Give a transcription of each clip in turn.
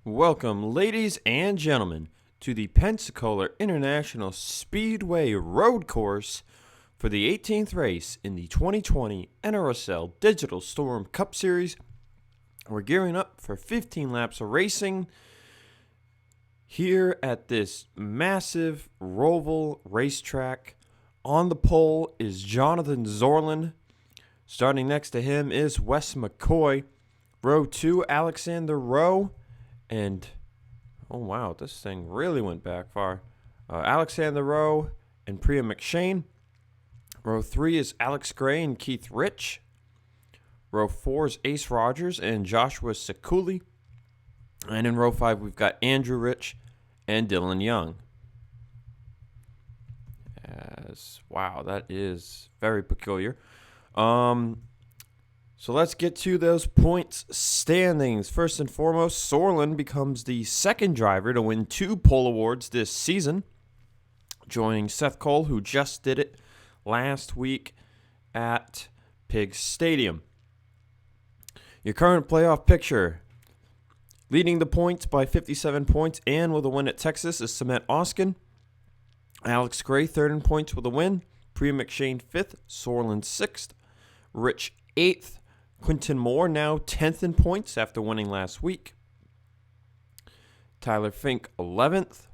Welcome, ladies and gentlemen, to the Pensacola International Speedway Road Course for the 18th race in the 2020 NRSL Digital Storm Cup Series. We're gearing up for 15 laps of racing here at this massive Roval racetrack. On the pole is Jonathan Zorlin. Starting next to him is Wes McCoy. Row 2, Alexander Rowe. And, oh wow, this thing really went back far. Alexander Rowe and Priya McShane. Row 3 is Alex Gray and Keith Rich. Row 4 is Ace Rogers and Joshua Sekuli. And in row 5, we've got Andrew Rich and Dylan Young. Wow, that is very peculiar. So let's get to those points standings. First and foremost, Zorlin becomes the second driver to win 2 pole awards this season, joining Seth Cole, who just did it last week at Pig Stadium. Your current playoff picture: leading the points by 57 points and with a win at Texas is Cement Oskin. Alex Gray, third in points with a win. Priya McShane, 5th. Zorlin, 6th. Rich, 8th. Quinton Moore, now 10th in points after winning last week. Tyler Fink, 11th.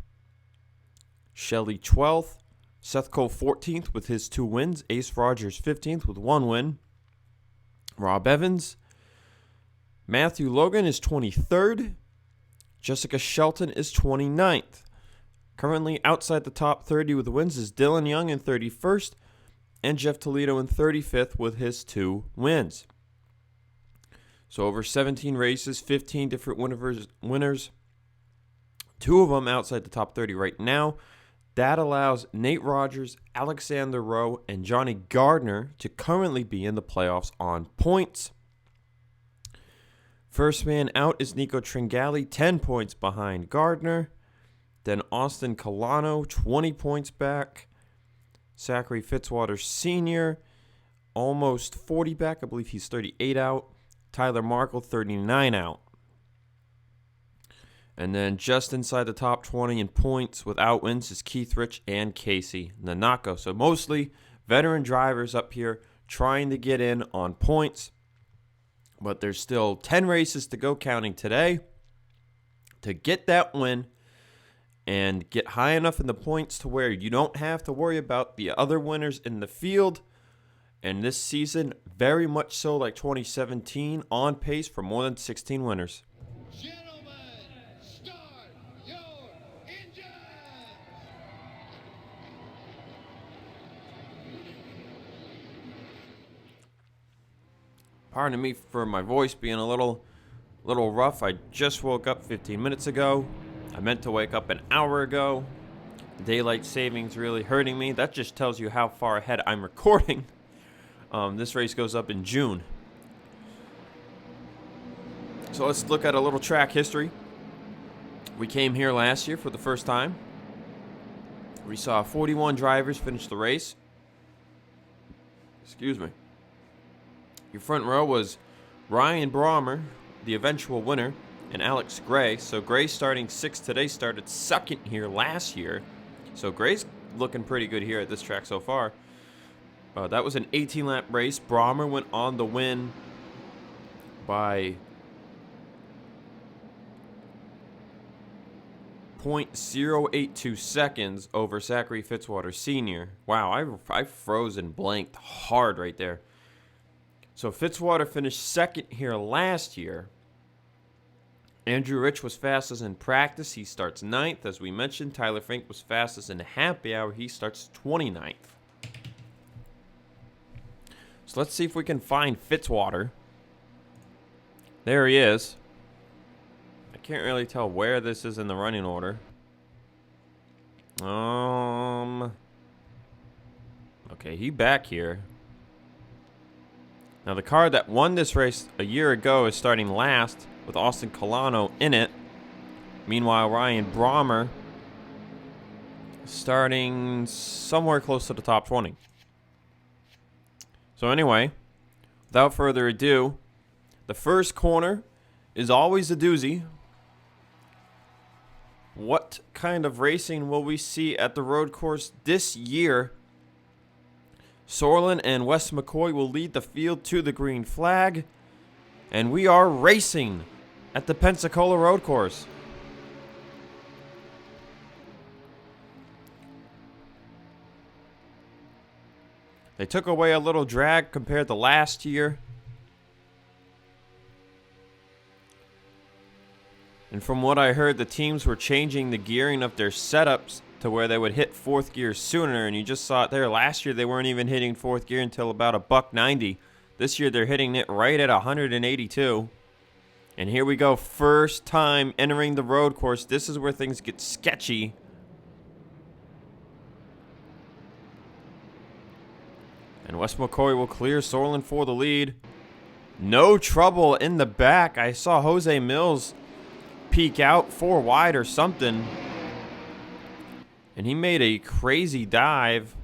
Shelley, 12th. Seth Cole, 14th with his 2 wins. Ace Rogers, 15th with 1 win. Rob Evans. Matthew Logan is 23rd. Jessica Shelton is 29th. Currently outside the top 30 with wins is Dylan Young in 31st. And Jeff Toledo in 35th with his 2 wins. So over 17 races, 15 different winners. 2 of them outside the top 30 right now. That allows Nate Rogers, Alexander Rowe, and Johnny Gardner to currently be in the playoffs on points. First man out is Nico Tringali, 10 points behind Gardner. Then Austin Colano, 20 points back. Zachary Fitzwater Sr., almost 40 back. I believe he's 38 out. Tyler Markle, 39 out. And then just inside the top 20 in points without wins is Keith Rich and Casey Nanako. So mostly veteran drivers up here trying to get in on points. But there's still 10 races to go, counting today, to get that win and get high enough in the points to where you don't have to worry about the other winners in the field. And this season, very much so like 2017, on pace for more than 16 winners. Gentlemen, start your engines! Pardon me for my voice being a little rough. I just woke up 15 minutes ago. I meant to wake up an hour ago. Daylight savings really hurting me. That just tells you how far ahead I'm recording. This race goes up in June. So let's look at a little track history. We came here last year for the first time. We saw 41 drivers finish the race. Excuse me. Your front row was Ryan Brommer, the eventual winner, and Alex Gray. So Gray starting 6th today, started 2nd here last year. So Gray's looking pretty good here at this track so far. That was an 18-lap race. Brommer went on the win by 0.082 seconds over Zachary Fitzwater Sr. Wow, I froze and blanked hard right there. So Fitzwater finished 2nd here last year. Andrew Rich was fastest in practice. He starts 9th. As we mentioned, Tyler Fink was fastest in happy hour. He starts 29th. So let's see if we can find Fitzwater. There he is. I can't really tell where this is in the running order. Okay, he back here. Now the car that won this race a year ago is starting last with Austin Colano in it. Meanwhile, Ryan Brommer starting somewhere close to the top 20. So anyway, without further ado, the first corner is always a doozy. What kind of racing will we see at the road course this year? Sorlin and Wes McCoy will lead the field to the green flag. And we are racing at the Pensacola road course. They took away a little drag compared to last year. And from what I heard, the teams were changing the gearing of their setups to where they would hit fourth gear sooner. And you just saw it there. Last year, they weren't even hitting fourth gear until about $190. This year, they're hitting it right at 182. And here we go. First time entering the road course. This is where things get sketchy. And Wes McCoy will clear Sorlin for the lead. No trouble in the back. I saw Jose Mills peek out 4 wide or something. And he made a crazy dive.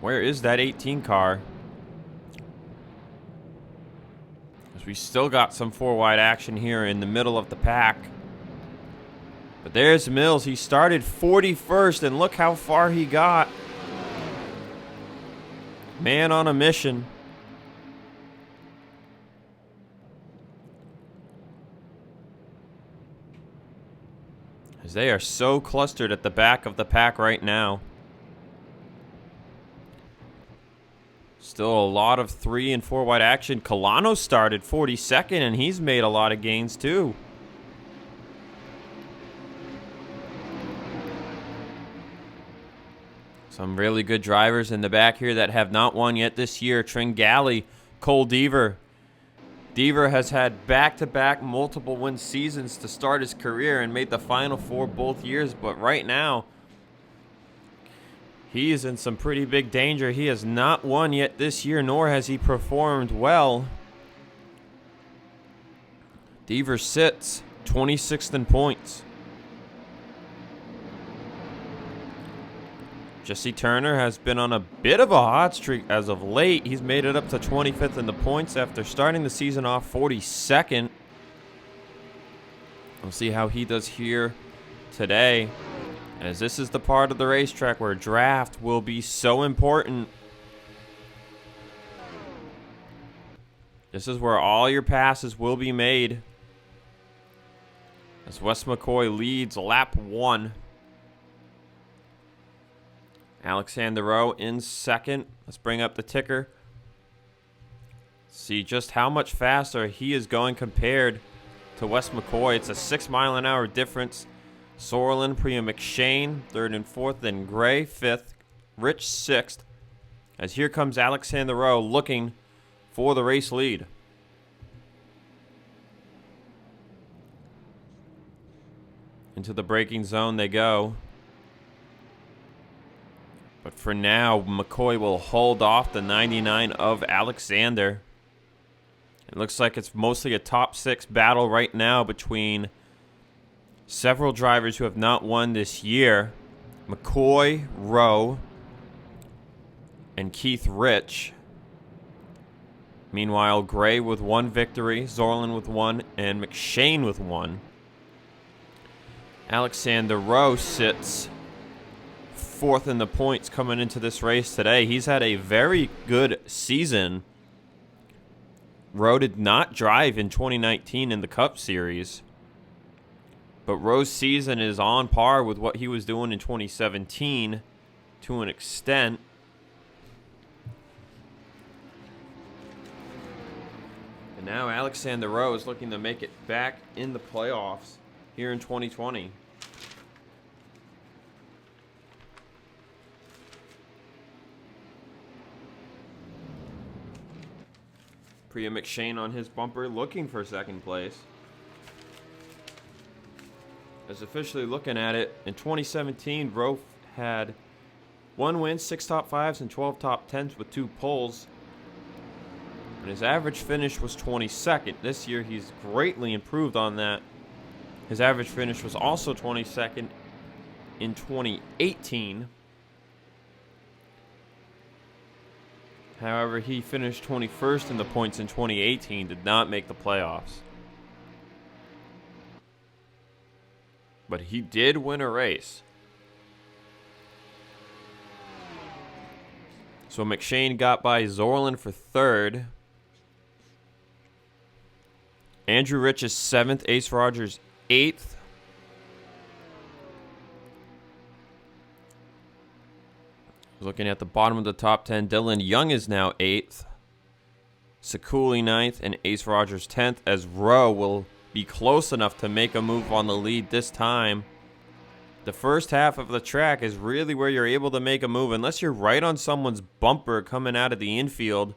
Where is that 18 car? Because we still got some 4 wide action here in the middle of the pack. But there's Mills. He started 41st, and look how far he got. Man on a mission. As they are so clustered at the back of the pack right now. Still a lot of 3 and 4 wide action. Colano started 42nd, and he's made a lot of gains too. Some really good drivers in the back here that have not won yet this year. Tringali, Cole Deaver. Deaver has had back-to-back multiple win seasons to start his career and made the Final Four both years. But right now, he is in some pretty big danger. He has not won yet this year, nor has he performed well. Deaver sits 26th in points. Jesse Turner has been on a bit of a hot streak as of late. He's made it up to 25th in the points after starting the season off 42nd. We'll see how he does here today, as this is the part of the racetrack where draft will be so important. This is where all your passes will be made. As Wes McCoy leads lap 1. Alexander Rowe in second. Let's bring up the ticker. See just how much faster he is going compared to Wes McCoy. It's a 6 mile an hour difference. Sorlin, Priya McShane, 3rd and 4th, then Gray 5th, Rich 6th. As here comes Alexander Rowe looking for the race lead. Into the braking zone they go. But for now, McCoy will hold off the 99 of Alexander. It looks like it's mostly a top 6 battle right now between several drivers who have not won this year. McCoy, Rowe, and Keith Rich. Meanwhile, Gray with 1 victory, Sorlin with 1, and McShane with 1. Alexander Rowe sits 4th in the points coming into this race today. He's had a very good season. Rowe did not drive in 2019 in the Cup Series, but Rowe's season is on par with what he was doing in 2017 to an extent. And now Alexander Rowe is looking to make it back in the playoffs here in 2020. Priya McShane on his bumper looking for 2nd place. As officially looking at it, in 2017, Rowe had 1 win, 6 top 5s, and 12 top 10s with 2 poles. And his average finish was 22nd. This year, he's greatly improved on that. His average finish was also 22nd in 2018. However, he finished 21st in the points in 2018, did not make the playoffs. But he did win a race. So McShane got by Zorlin for third. Andrew Rich is 7th. Ace Rogers 8th. Looking at the bottom of the top 10, Dylan Young is now 8th. Sekuli 9th and Ace Rogers 10th, as Rowe will be close enough to make a move on the lead this time. The first half of the track is really where you're able to make a move. Unless you're right on someone's bumper coming out of the infield,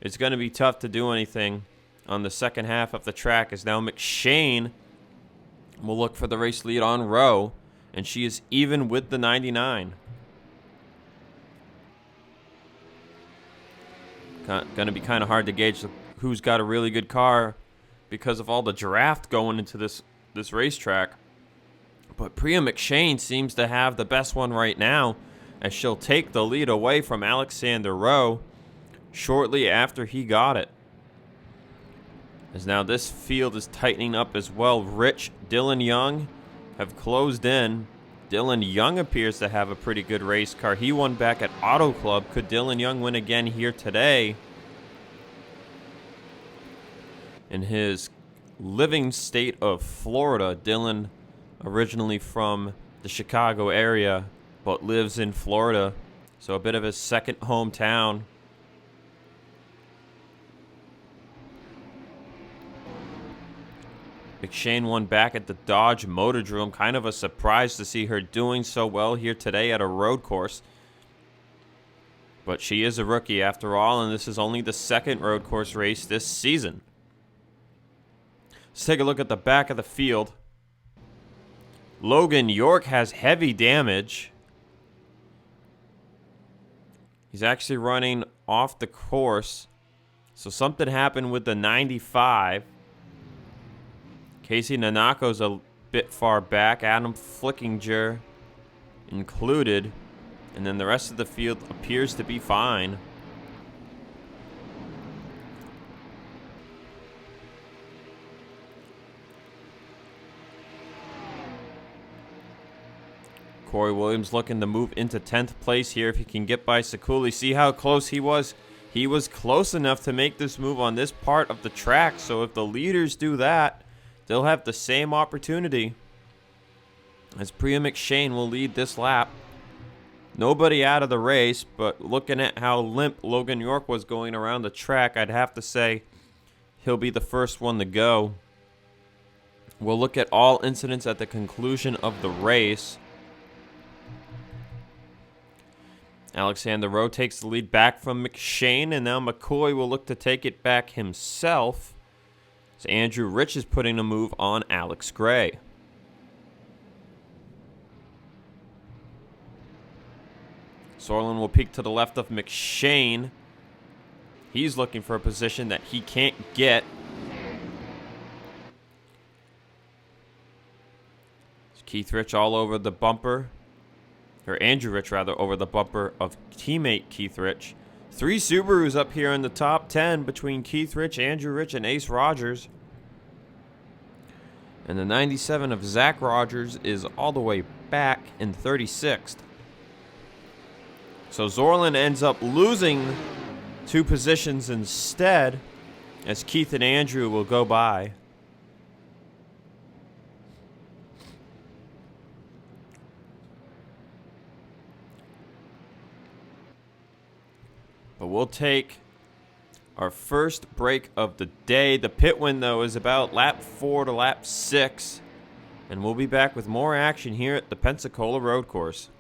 it's going to be tough to do anything on the second half of the track, as now McShane will look for the race lead on Rowe, and she is even with the 99. Going to be kind of hard to gauge who's got a really good car because of all the draft going into this racetrack. But Priya McShane seems to have the best one right now, as she'll take the lead away from Alexander Rowe shortly after he got it. As now this field is tightening up as well. Rich, Dylan Young have closed in. Dylan Young appears to have a pretty good race car. He won back at Auto Club. Could Dylan Young win again here today? In his living state of Florida, Dylan originally from the Chicago area, but lives in Florida. So a bit of his second hometown. McShane won back at the Dodge Motordrome. Kind of a surprise to see her doing so well here today at a road course. But she is a rookie after all, and this is only the second road course race this season. Let's take a look at the back of the field. Logan York has heavy damage. He's actually running off the course. So something happened with the 95. Casey Nanako's a bit far back. Adam Flickinger included. And then the rest of the field appears to be fine. Corey Williams looking to move into 10th place here if he can get by Sekuli. See how close he was? He was close enough to make this move on this part of the track. So if the leaders do that, they'll have the same opportunity, as Priya McShane will lead this lap. Nobody out of the race, but looking at how limp Logan York was going around the track, I'd have to say he'll be the first one to go. We'll look at all incidents at the conclusion of the race. Alexander Rowe takes the lead back from McShane, and now McCoy will look to take it back himself. So Andrew Rich is putting a move on Alex Gray. Sorlin will peek to the left of McShane. He's looking for a position that he can't get. Keith Rich all over the bumper. Or Andrew Rich, rather, over the bumper of teammate Keith Rich. 3 Subarus up here in the top 10 between Keith Rich, Andrew Rich, and Ace Rogers. And the 97 of Zach Rogers is all the way back in 36th. So Zorlin ends up losing 2 positions instead, as Keith and Andrew will go by. But we'll take our first break of the day. The pit window is about lap 4 to lap 6. And we'll be back with more action here at the Pensacola Road Course.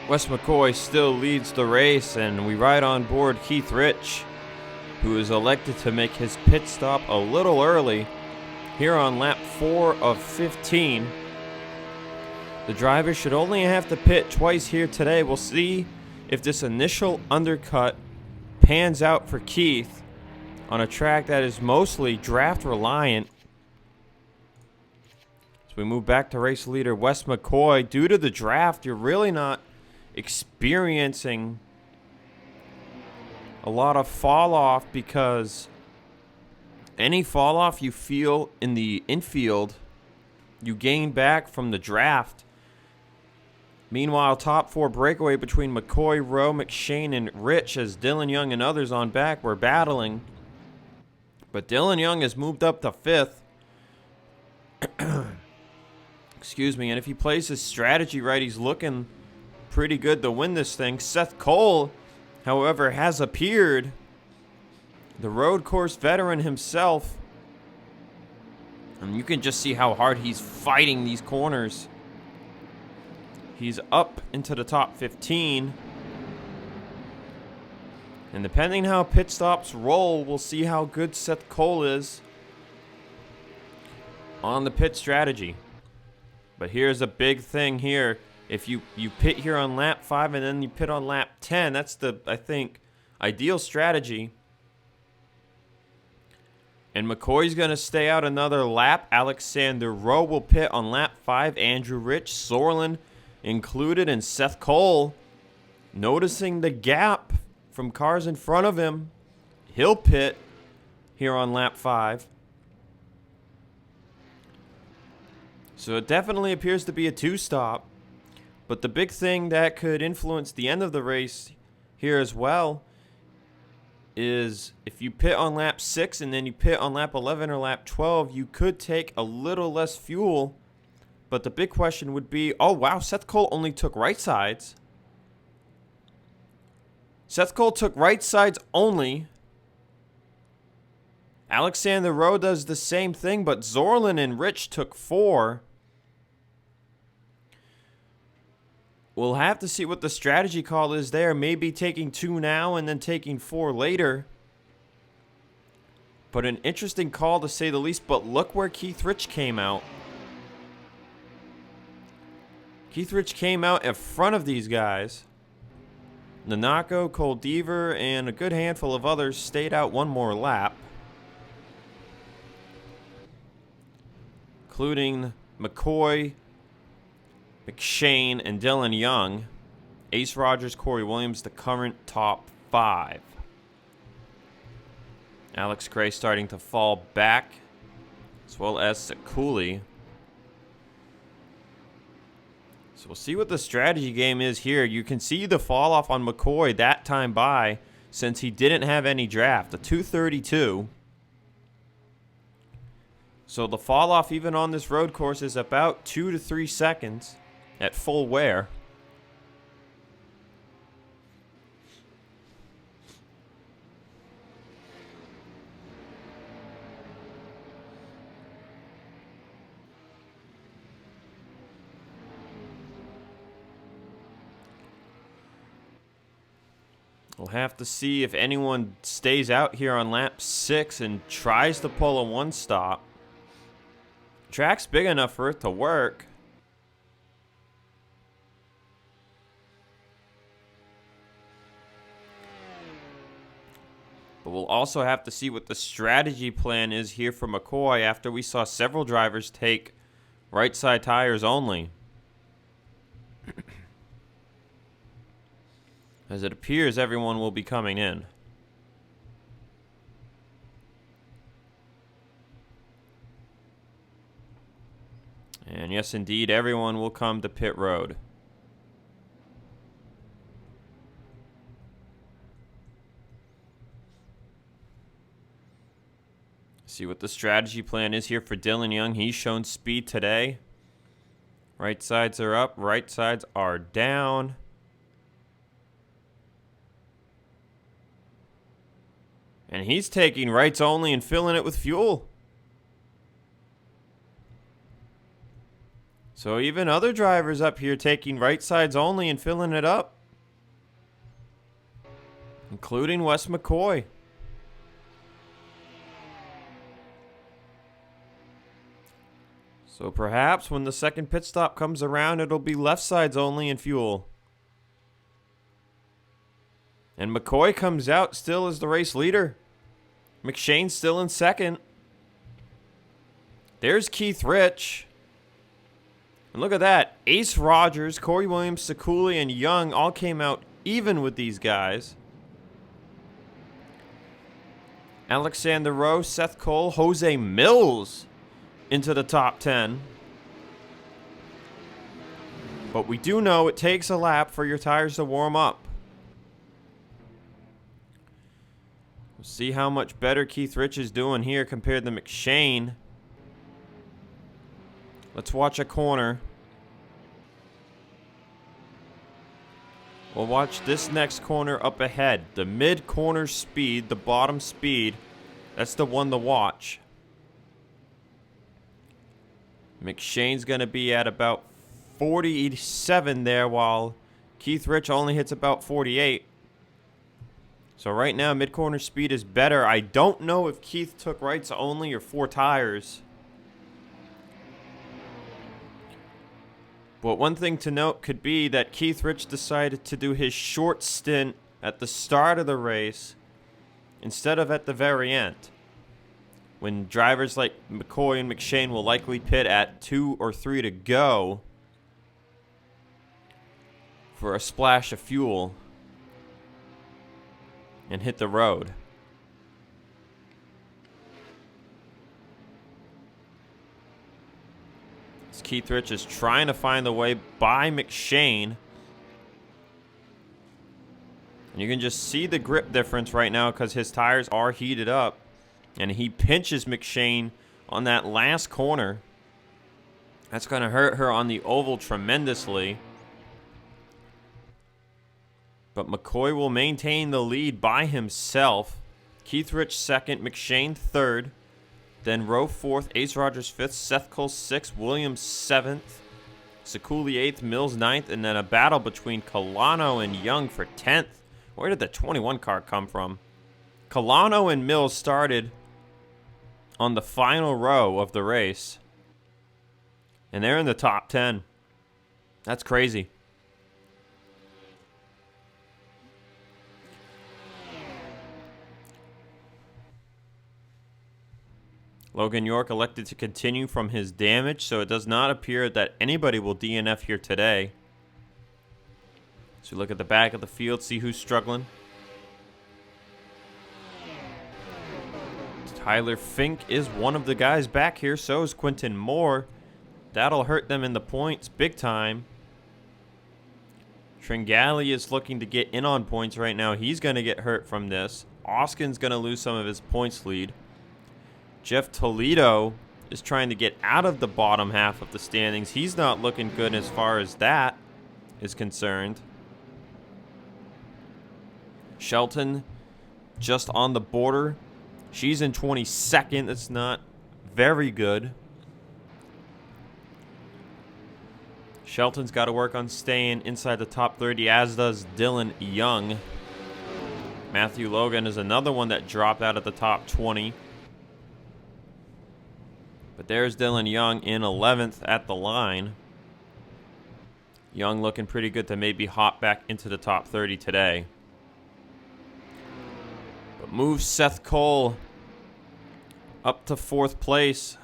Wes McCoy still leads the race, and we ride on board Keith Rich, who is elected to make his pit stop a little early here on lap 4 of 15. The driver should only have to pit twice here today. We'll see if this initial undercut pans out for Keith on a track that is mostly draft reliant. As we move back to race leader Wes McCoy, due to the draft, you're really not experiencing a lot of fall off, because any fall off you feel in the infield, you gain back from the draft. Meanwhile, top 4 breakaway between McCoy, Rowe, McShane, and Rich, as Dylan Young and others on back were battling. But Dylan Young has moved up to 5th. Excuse me. And if he plays his strategy right, he's looking pretty good to win this thing. Seth Cole, however, has appeared. The road course veteran himself. And you can just see how hard he's fighting these corners. He's up into the top 15. And depending how pit stops roll, we'll see how good Seth Cole is on the pit strategy. But here's a big thing here. If you pit here on lap 5 and then you pit on lap 10, that's the, I think, ideal strategy. And McCoy's going to stay out another lap. Alexander Rowe will pit on lap 5. Andrew Rich, Sorlin included, and Seth Cole, noticing the gap from cars in front of him, he'll pit here on lap 5. So it definitely appears to be a 2-stop. But the big thing that could influence the end of the race here as well is if you pit on lap 6 and then you pit on lap 11 or lap 12, you could take a little less fuel. But the big question would be, oh wow, Seth Cole only took right sides. Seth Cole took right sides only. Alexander Rowe does the same thing, but Zorlin and Rich took 4. We'll have to see what the strategy call is there. Maybe taking 2 now and then taking 4 later. But an interesting call to say the least. But look where Keith Rich came out. Keith Rich came out in front of these guys. Nanako, Cole Deaver, and a good handful of others stayed out one more lap. Including McCoy, McShane, and Dylan Young. Ace Rogers, Corey Williams, the current top 5. Alex Gray starting to fall back, as well as Sekuli. So we'll see what the strategy game is here. You can see the fall off on McCoy that time by, since he didn't have any draft. A 232. So the fall off even on this road course is about 2 to 3 seconds at full wear. We'll have to see if anyone stays out here on lap 6 and tries to pull a 1-stop. Track's big enough for it to work. But we'll also have to see what the strategy plan is here for McCoy after we saw several drivers take right side tires only. As it appears everyone will be coming in. And yes, indeed, everyone will come to pit road. See what the strategy plan is here for Dylan Young. He's shown speed today. Right sides are up, right sides are down. And he's taking rights only and filling it with fuel. So even other drivers up here taking right sides only and filling it up. Including Wes McCoy. So perhaps when the second pit stop comes around, it'll be left sides only and fuel. And McCoy comes out still as the race leader. McShane's still in second. There's Keith Rich. And look at that. Ace Rogers, Corey Williams, Sekuli, and Young all came out even with these guys. Alexander Rowe, Seth Cole, Jose Mills into the top 10. But we do know it takes a lap for your tires to warm up. We'll see how much better Keith Rich is doing here compared to McShane. Let's watch a corner. We'll watch this next corner up ahead. The mid-corner speed, the bottom speed. That's the one to watch. McShane's going to be at about 47 there, while Keith Rich only hits about 48. So right now, mid-corner speed is better. I don't know if Keith took rights only or 4 tires. But one thing to note could be that Keith Rich decided to do his short stint at the start of the race instead of at the very end, when drivers like McCoy and McShane will likely pit at 2 or 3 to go for a splash of fuel and hit the road. As Keith Rich is trying to find the way by McShane. And you can just see the grip difference right now because his tires are heated up. And he pinches McShane on that last corner. That's going to hurt her on the oval tremendously. But McCoy will maintain the lead by himself. Keith Rich second, McShane third. Then Rowe fourth, Ace Rogers fifth, Seth Cole sixth, Williams seventh, Sekuli eighth, Mills ninth, and then a battle between Colano and Young for 10th. Where did the 21 car come from? Colano and Mills started on the final row of the race, and they're in the top 10. That's crazy. Logan York elected to continue from his damage, so it does not appear that anybody will DNF here today. So we look at the back of the field, see who's struggling. Tyler Fink is one of the guys back here, so is Quentin Moore. That'll hurt them in the points big time. Tringali is looking to get in on points right now. He's going to get hurt from this. Oskin's going to lose some of his points lead. Jeff Toledo is trying to get out of the bottom half of the standings. He's not looking good as far as that is concerned. Shelton just on the border. She's in 22nd. That's not very good. Shelton's got to work on staying inside the top 30, as does Dylan Young. Matthew Logan is another one that dropped out of the top 20. But there's Dylan Young in 11th at the line. Young looking pretty good to maybe hop back into the top 30 today. But moves Seth Cole up to 4th place.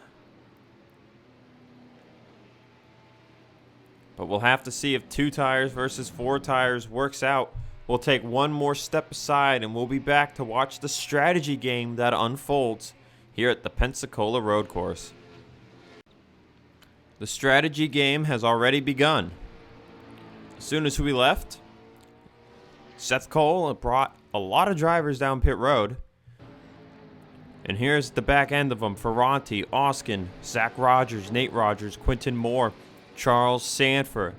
But we'll have to see if 2 tires versus 4 tires works out. We'll take one more step aside and we'll be back to watch the strategy game that unfolds here at the Pensacola Road Course. The strategy game has already begun. As soon as we left, Seth Cole brought a lot of drivers down pit road. And here's the back end of them. Ferranti, Oskin, Zach Rogers, Nate Rogers, Quentin Moore, Charles Sanford.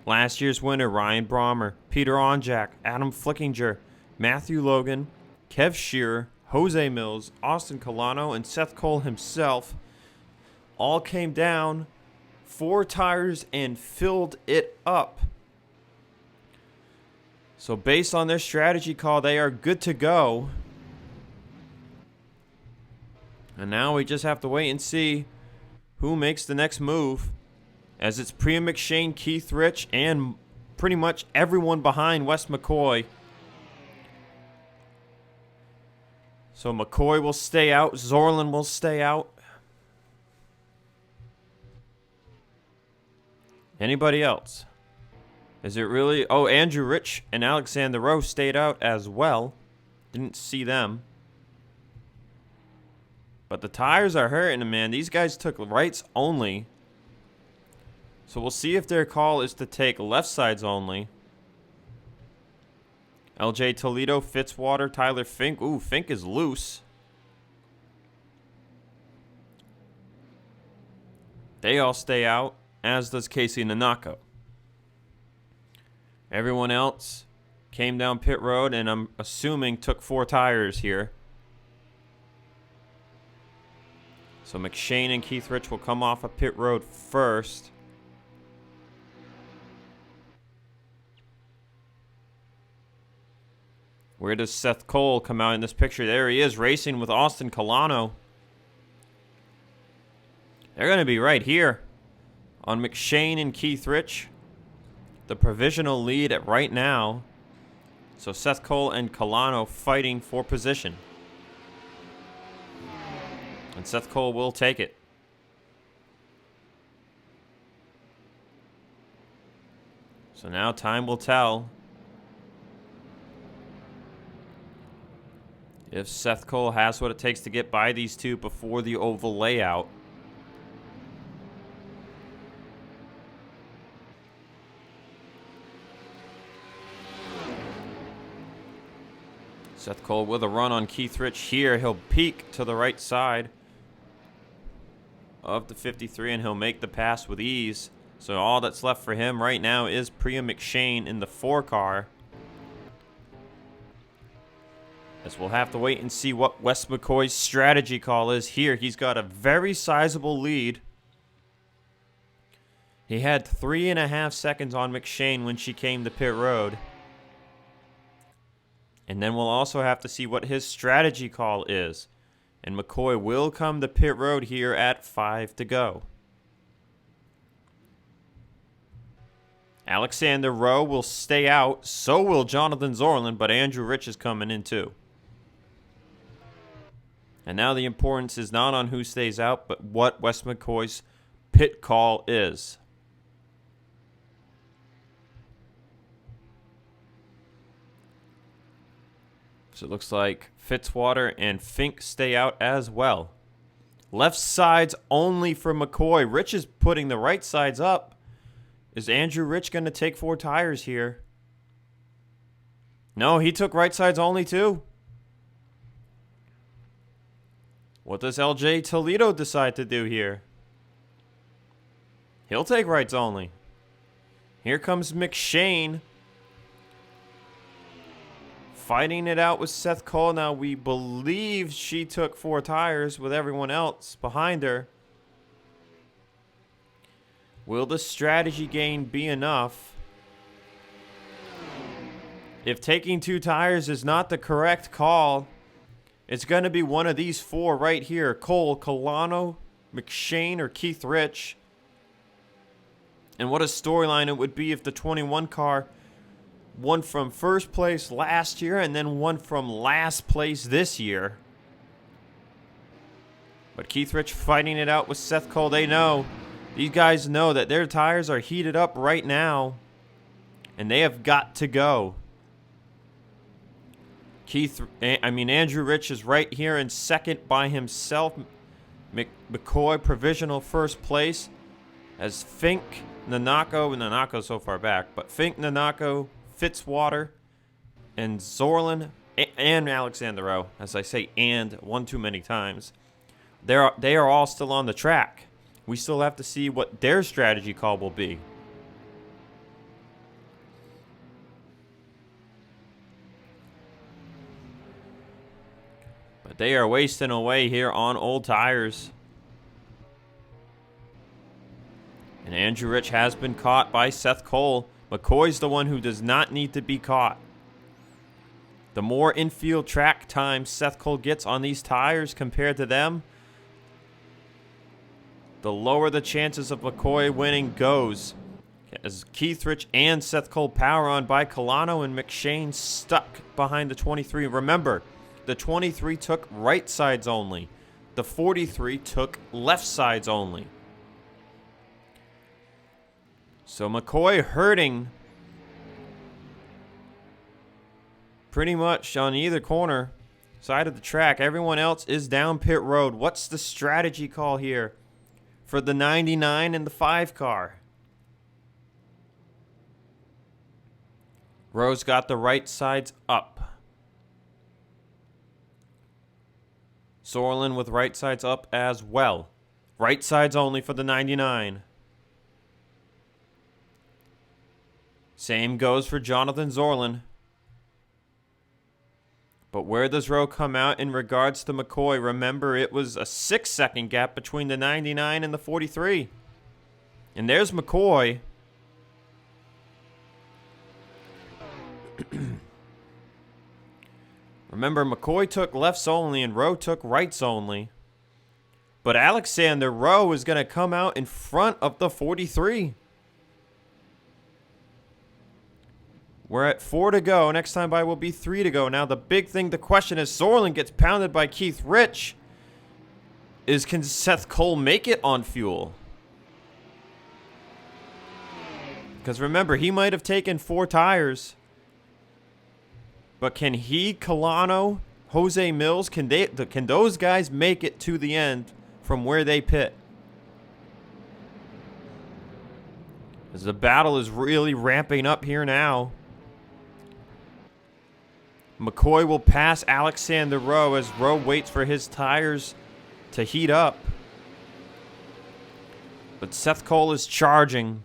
Last year's winner, Ryan Brommer, Peter Onjak, Adam Flickinger, Matthew Logan, Kev Shearer, Jose Mills, Austin Colano, and Seth Cole himself all came down 4 tires and filled it up. So based on their strategy call, they are good to go. And now we just have to wait and see who makes the next move, as it's Priya McShane, Keith Rich, and pretty much everyone behind Wes McCoy. So McCoy will stay out. Zorlin will stay out. Anybody else? Is it really? Oh, Andrew Rich and Alexander Rowe stayed out as well. Didn't see them. But the tires are hurting them, man. These guys took rights only. So we'll see if their call is to take left sides only. LJ Toledo, Fitzwater, Tyler Fink. Ooh, Fink is loose. They all stay out, as does Casey Nanako. Everyone else came down pit road and I'm assuming took 4 tires here. So McShane and Keith Rich will come off of pit road first. Where does Seth Cole come out in this picture? There he is, racing with Austin Colano. They're going to be right here on McShane and Keith Rich. The provisional lead at right now. So Seth Cole and Colano fighting for position. And Seth Cole will take it. So now time will tell if Seth Cole has what it takes to get by these two before the oval layout. Seth Cole with a run on Keith Rich here. He'll peek to the right side of the 53 and he'll make the pass with ease. So all that's left for him right now is Priya McShane in the 4 car. As we'll have to wait and see what Wes McCoy's strategy call is here. He's got a very sizable lead. He had 3.5 seconds on McShane when she came to pit road. And then we'll also have to see what his strategy call is. And McCoy will come to pit road here at 5 to go. Alexander Rowe will stay out. So will Jonathan Zorlin, but Andrew Rich is coming in too. And now the importance is not on who stays out, but what Wes McCoy's pit call is. So it looks like Fitzwater and Fink stay out as well. Left sides only for McCoy. Rich is putting the right sides up. Is Andrew Rich going to take 4 tires here? No, he took right sides only too. What does LJ Toledo decide to do here? He'll take rights only. Here comes McShane. Fighting it out with Seth Cole. Now we believe she took 4 tires with everyone else behind her. Will the strategy gain be enough? If taking 2 tires is not the correct call, it's going to be one of these 4 right here. Cole, Colano, McShane, or Keith Rich. And what a storyline it would be if the 21 car won from first place last year and then won from last place this year. But Keith Rich fighting it out with Seth Cole. They know. These guys know that their tires are heated up right now. And they have got to go. Andrew Rich is right here in second by himself. McCoy provisional first place. As Fink, Nanako so far back. But Fink, Nanako, Fitzwater, and Zorlin, and Alexander Rowe, as I say and one too many times, they are all still on the track. We still have to see what their strategy call will be. But they are wasting away here on old tires. And Andrew Rich has been caught by Seth Cole. McCoy's the one who does not need to be caught. The more infield track time Seth Cole gets on these tires compared to them, the lower the chances of McCoy winning goes. As Keith Rich and Seth Cole power on by Colano and McShane stuck behind the 23. Remember, the 23 took right sides only. The 43 took left sides only. So McCoy hurting pretty much on either corner side of the track. Everyone else is down pit road. What's the strategy call here for the 99 and the 5 car? Rowe's got the right sides up. Sorlin with right sides up as well. Right sides only for the 99. Same goes for Jonathan Zorlin. But where does Rowe come out in regards to McCoy? Remember, it was a 6-second gap between the 99 and the 43. And there's McCoy. Remember, McCoy took lefts only and Rowe took rights only. But Alexander Rowe is going to come out in front of the 43. We're at 4 to go. Next time by will be 3 to go. Now the big thing, the question is, Sorlin gets pounded by Keith Rich. Can Seth Cole make it on fuel? Because remember, he might have taken 4 tires. But can he, Colano, Jose Mills, can those guys make it to the end from where they pit? As the battle is really ramping up here now. McCoy will pass Alexander Rowe as Rowe waits for his tires to heat up. But Seth Cole is charging.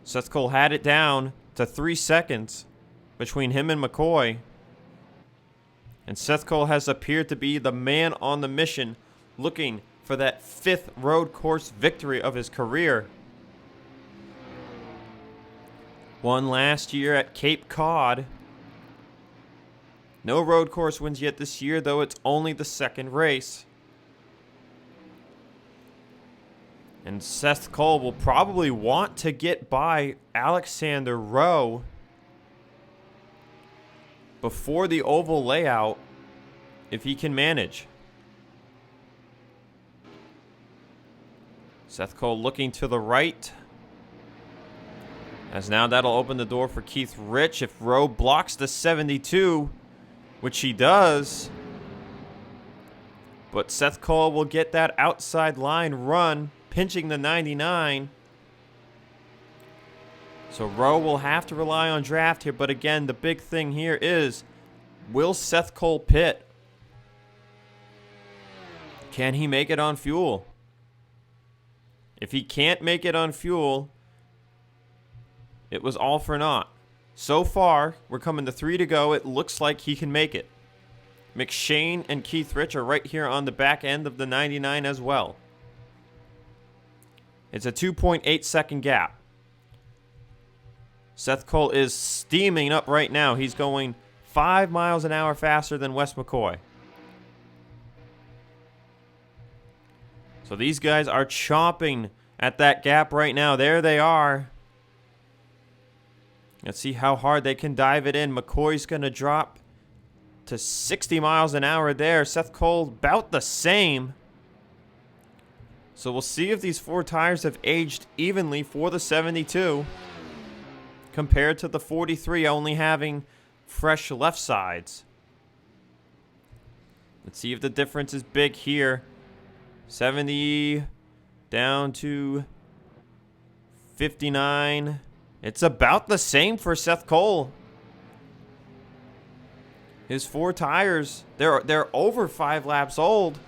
Seth Cole had it down to 3 seconds between him and McCoy. And Seth Cole has appeared to be the man on the mission, looking for that 5th road course victory of his career. Won last year at Cape Cod. No road course wins yet this year, though it's only the 2nd race. And Seth Cole will probably want to get by Alexander Rowe before the oval layout if he can manage. Seth Cole looking to the right. As now that'll open the door for Keith Rich if Rowe blocks the 72, which he does. But Seth Cole will get that outside line run, pinching the 99. So Rowe will have to rely on draft here. But again, the big thing here is, will Seth Cole pit? Can he make it on fuel? If he can't make it on fuel, it was all for naught. So far, we're coming to 3 to go. It looks like he can make it. McShane and Keith Rich are right here on the back end of the 99 as well. It's a 2.8 second gap. Seth Cole is steaming up right now. He's going 5 miles an hour faster than Wes McCoy. So these guys are chomping at that gap right now. There they are. Let's see how hard they can dive it in. McCoy's going to drop to 60 miles an hour there. Seth Cole about the same. So we'll see if these 4 tires have aged evenly for the 72 compared to the 43 only having fresh left sides. Let's see if the difference is big here. 70 down to 59. It's about the same for Seth Cole. His 4 tires, they're over 5 laps old.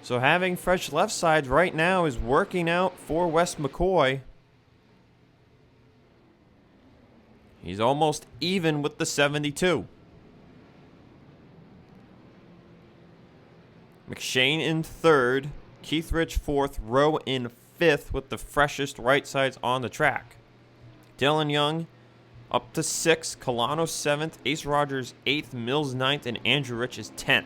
So having fresh left sides right now is working out for Wes McCoy. He's almost even with the 72. McShane in 3rd, Keith Rich 4th, Rowe in 5th with the freshest right sides on the track. Dylan Young up to 6th, Colano 7th, Ace Rogers 8th, Mills 9th, and Andrew Rich is 10th.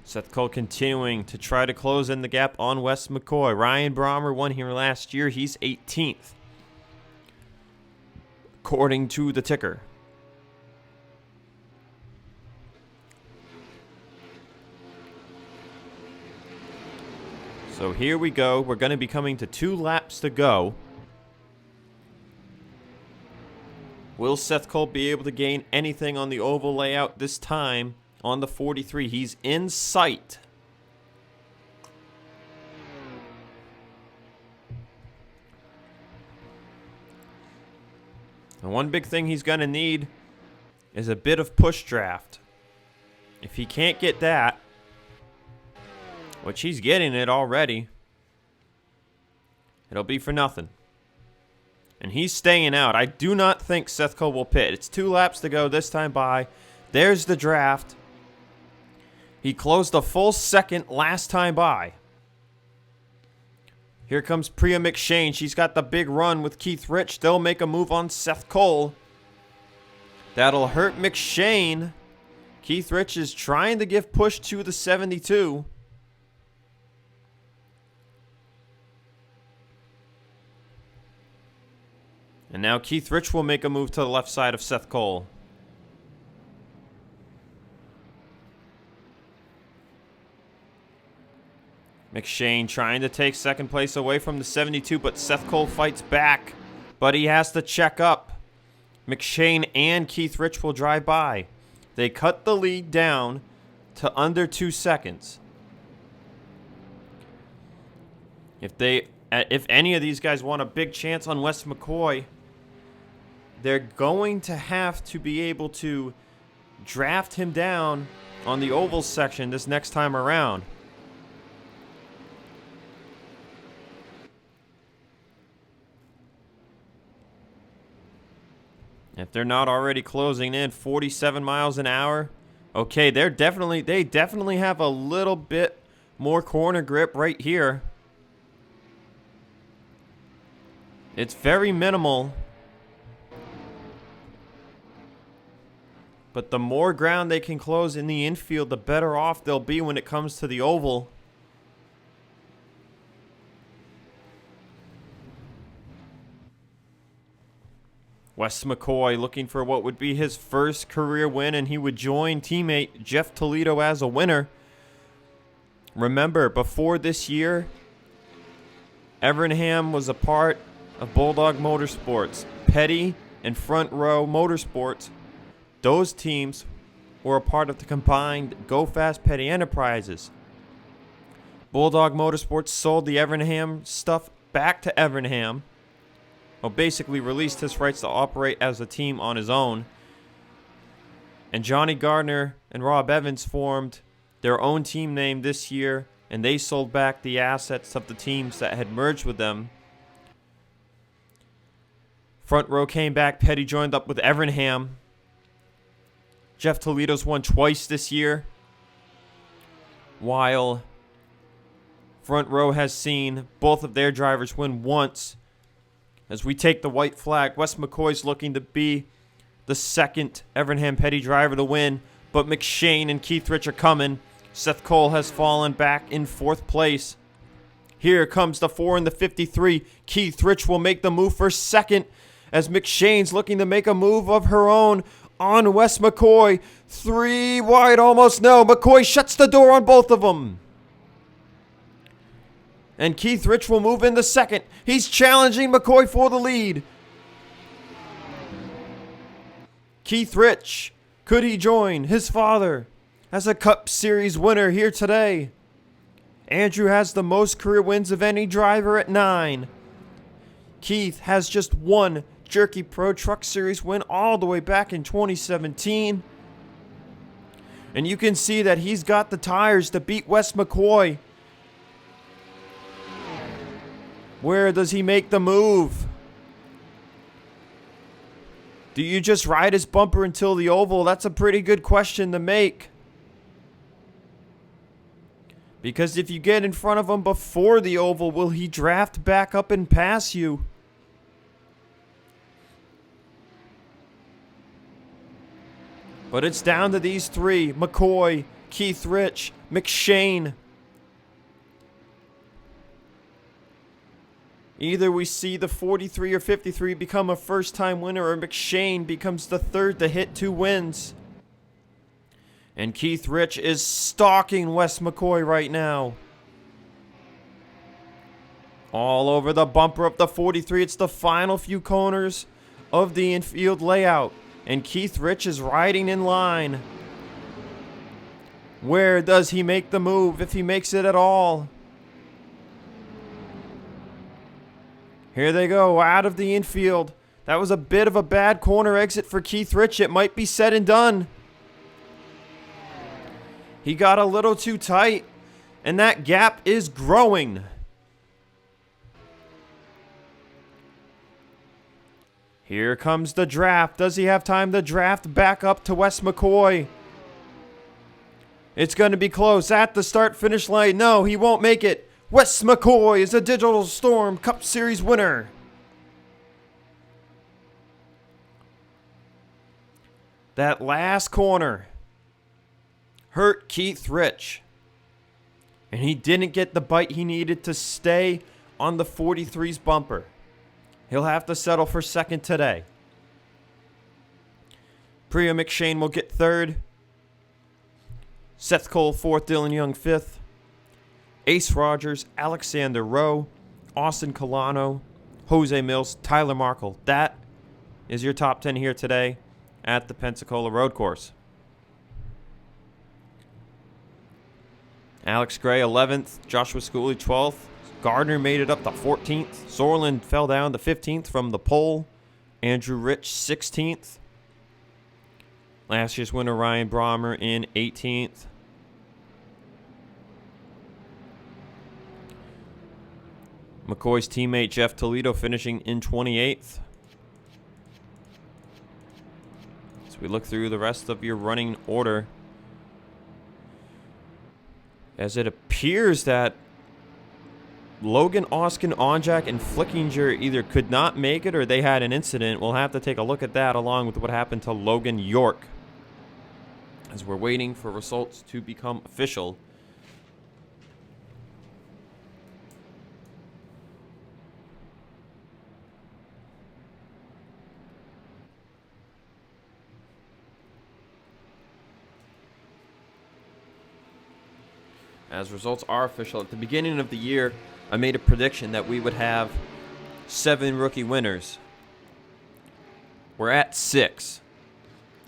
Seth Cole continuing to try to close in the gap on Wes McCoy. Ryan Brommer won here last year. He's 18th, according to the ticker. So here we go. We're going to be coming to 2 laps to go. Will Seth Cole be able to gain anything on the oval layout this time on the 43? He's in sight. And one big thing he's going to need is a bit of push draft. If he can't get that, which he's getting it already, it'll be for nothing. And he's staying out. I do not think Seth Cole will pit. It's 2 laps to go this time by. There's the draft. He closed a full second last time by. Here comes Priya McShane. She's got the big run with Keith Rich. They'll make a move on Seth Cole. That'll hurt McShane. Keith Rich is trying to give push to the 72. And now Keith Rich will make a move to the left side of Seth Cole. McShane trying to take second place away from the 72, but Seth Cole fights back. But he has to check up. McShane and Keith Rich will drive by. They cut the lead down to under 2 seconds. If any of these guys want a big chance on Wes McCoy, they're going to have to be able to draft him down on the oval section this next time around. If they're not already closing in 47 miles an hour, okay, they definitely have a little bit more corner grip right here. It's very minimal. But the more ground they can close in the infield, the better off they'll be when it comes to the oval. Wes McCoy looking for what would be his first career win, and he would join teammate Jeff Toledo as a winner. Remember, before this year, Evernham was a part of Bulldog Motorsports. Petty and Front Row Motorsports, those teams were a part of the combined Go Fast Petty Enterprises. Bulldog Motorsports sold the Evernham stuff back to Evernham. Well, basically released his rights to operate as a team on his own. And Johnny Gardner and Rob Evans formed their own team name this year, and they sold back the assets of the teams that had merged with them. Front Row came back. Petty joined up with Evernham. Jeff Toledo's won twice this year, while Front Row has seen both of their drivers win once. As we take the white flag, Wes McCoy's looking to be the second Evernham Petty driver to win, but McShane and Keith Rich are coming. Seth Cole has fallen back in 4th place. Here comes the 4 and the 53. Keith Rich will make the move for second as McShane's looking to make a move of her own on Wes McCoy. 3 wide, almost no. McCoy shuts the door on both of them. And Keith Rich will move into second. He's challenging McCoy for the lead. Keith Rich, could he join his father as a Cup Series winner here today? Andrew has the most career wins of any driver at 9. Keith has just 1 Jerky Pro Truck Series win all the way back in 2017. And you can see that he's got the tires to beat Wes McCoy. Where does he make the move? Do you just ride his bumper until the oval? That's a pretty good question to make. Because if you get in front of him before the oval, will he draft back up and pass you? But it's down to these 3. McCoy, Keith Rich, McShane. Either we see the 43 or 53 become a first-time winner, or McShane becomes the 3rd to hit 2 wins. And Keith Rich is stalking Wes McCoy right now. All over the bumper of the 43. It's the final few corners of the infield layout. And Keith Rich is riding in line. Where does he make the move, if he makes it at all? Here they go, out of the infield. That was a bit of a bad corner exit for Keith Rich. It might be said and done. He got a little too tight, and that gap is growing. Here comes the draft. Does he have time to draft back up to Wes McCoy? It's going to be close at the start-finish line. No, he won't make it. Wes McCoy is a Digital Storm Cup Series winner. That last corner hurt Keith Rich. And he didn't get the bite he needed to stay on the 43's bumper. He'll have to settle for second today. Priya McShane will get third. Seth Cole fourth, Dylan Young fifth. Ace Rogers, Alexander Rowe, Austin Colano, Jose Mills, Tyler Markle. That is your top 10 here today at the Pensacola Road Course. Alex Gray 11th, Joshua Schooley 12th. Gardner made it up to 14th. Sorlin fell down to 15th from the pole. Andrew Rich 16th. Last year's winner Ryan Brommer in 18th. McCoy's teammate Jeff Toledo finishing in 28th. As we look through the rest of your running order, as it appears that Logan, Oskin, Onjak, and Flickinger either could not make it or they had an incident. We'll have to take a look at that along with what happened to Logan York, as we're waiting for results to become official. As results are official, at the beginning of the year, I made a prediction that we would have 7 rookie winners. We're at 6,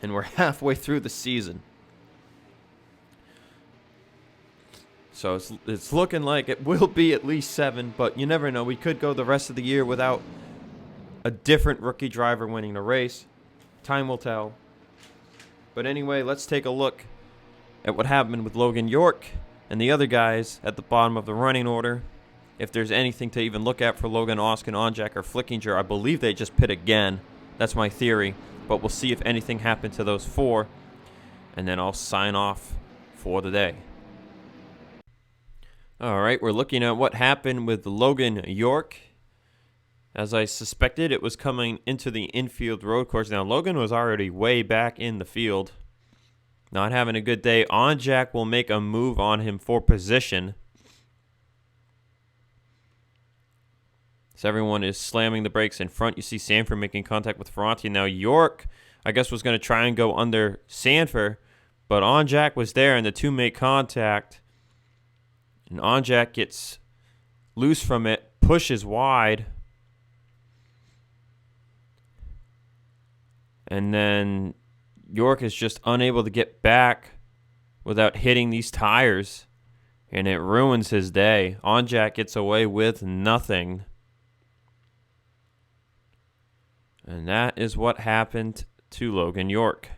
and we're halfway through the season. So it's looking like it will be at least 7, but you never know. We could go the rest of the year without a different rookie driver winning the race. Time will tell. But anyway, let's take a look at what happened with Logan York and the other guys at the bottom of the running order. If there's anything to even look at for Logan, Oskin, Onjak, or Flickinger, I believe they just pit again. That's my theory. But we'll see if anything happened to those 4. And then I'll sign off for the day. All right, we're looking at what happened with Logan York. As I suspected, it was coming into the infield road course. Now, Logan was already way back in the field. Not having a good day. Onjak will make a move on him for position. So everyone is slamming the brakes in front. You see Sanford making contact with Ferranti. Now York, I guess, was going to try and go under Sanford, but Onjak was there and the two make contact. And Onjak gets loose from it, pushes wide. And then York is just unable to get back without hitting these tires. And it ruins his day. Onjak gets away with nothing. And that is what happened to Logan York.